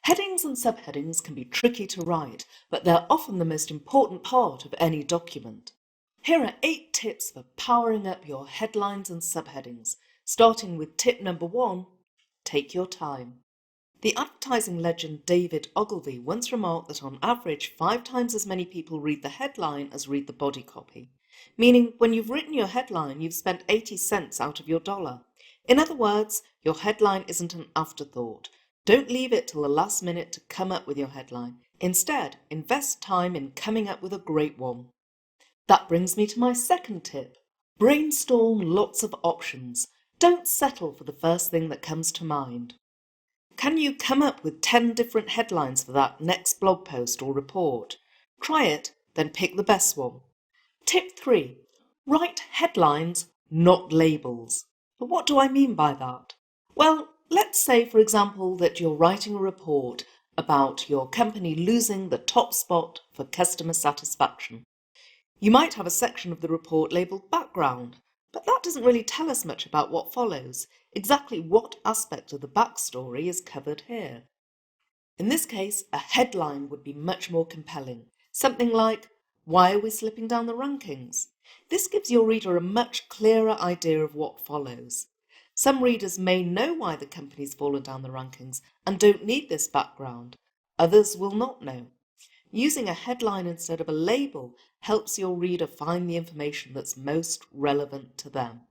Headings and subheadings can be tricky to write, but they're often the most important part of any document. Here are 8 tips for powering up your headlines and subheadings, starting with tip number 1, take your time. The advertising legend David Ogilvy once remarked that on average 5 times as many people read the headline as read the body copy, meaning when you've written your headline, you've spent 80 cents out of your dollar. In other words, your headline isn't an afterthought. Don't leave it till the last minute to come up with your headline. Instead, invest time in coming up with a great one. That brings me to my second tip. Brainstorm lots of options. Don't settle for the first thing that comes to mind. Can you come up with 10 different headlines for that next blog post or report? Try it, then pick the best one. Tip 3. Write headlines, not labels. But what do I mean by that? Well, let's say, for example, that you're writing a report about your company losing the top spot for customer satisfaction. You might have a section of the report labelled background, but that doesn't really tell us much about what follows. Exactly what aspect of the backstory is covered here? In this case, a headline would be much more compelling. Something like, "Why are we slipping down the rankings?" This gives your reader a much clearer idea of what follows. Some readers may know why the company's fallen down the rankings and don't need this background. Others will not know. Using a headline instead of a label helps your reader find the information that's most relevant to them.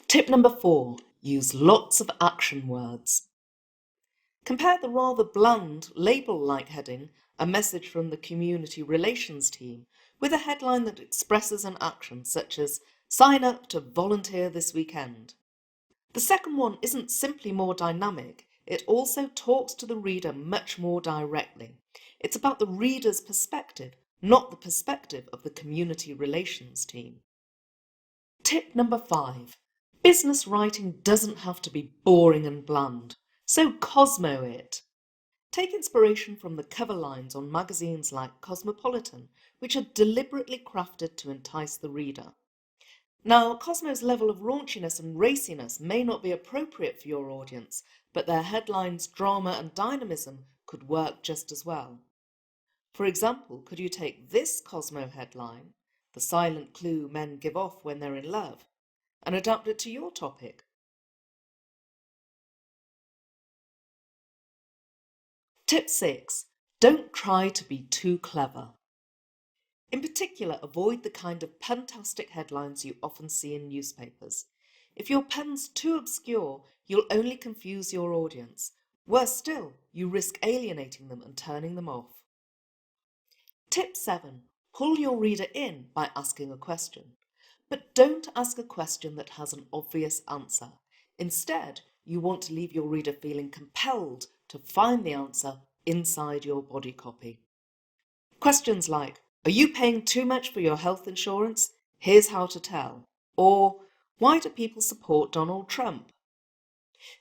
Tip number 4, use lots of action words. Compare the rather bland label-like heading, a message from the community relations team, with a headline that expresses an action such as "Sign up to volunteer this weekend." The second one isn't simply more dynamic, it also talks to the reader much more directly. It's about the reader's perspective, not the perspective of the community relations team. Tip number 5. Business writing doesn't have to be boring and bland, so Cosmo it. Take inspiration from the cover lines on magazines like Cosmopolitan, which are deliberately crafted to entice the reader. Now, Cosmo's level of raunchiness and raciness may not be appropriate for your audience, but their headlines, drama and dynamism could work just as well. For example, could you take this Cosmo headline, "The silent clue men give off when they're in love," and adapt it to your topic? Tip 6. Don't try to be too clever. In particular, avoid the kind of puntastic headlines you often see in newspapers. If your pun's too obscure, you'll only confuse your audience. Worse still, you risk alienating them and turning them off. Tip 7. Pull your reader in by asking a question. But don't ask a question that has an obvious answer. Instead, you want to leave your reader feeling compelled to find the answer inside your body copy. Questions like, "Are you paying too much for your health insurance? Here's how to tell." Or, "Why do people support Donald Trump?"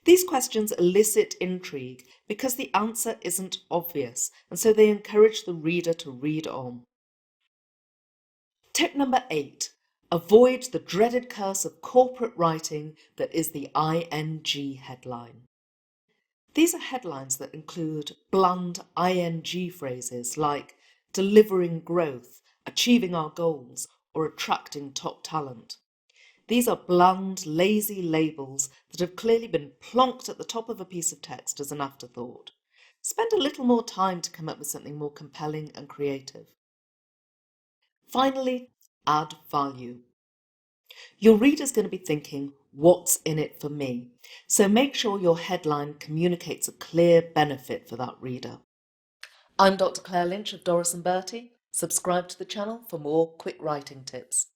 These questions elicit intrigue because the answer isn't obvious, and so they encourage the reader to read on. Tip number 8. Avoid the dreaded curse of corporate writing that is the ing headline. These are headlines that include bland ing phrases like delivering growth, achieving our goals, or attracting top talent. These are bland, lazy labels that have clearly been plonked at the top of a piece of text as an afterthought. Spend a little more time to come up with something more compelling and creative. Finally, add value. Your reader's going to be thinking, "What's in it for me?" So make sure your headline communicates a clear benefit for that reader. I'm Dr. Claire Lynch of Doris & Bertie. Subscribe to the channel for more quick writing tips.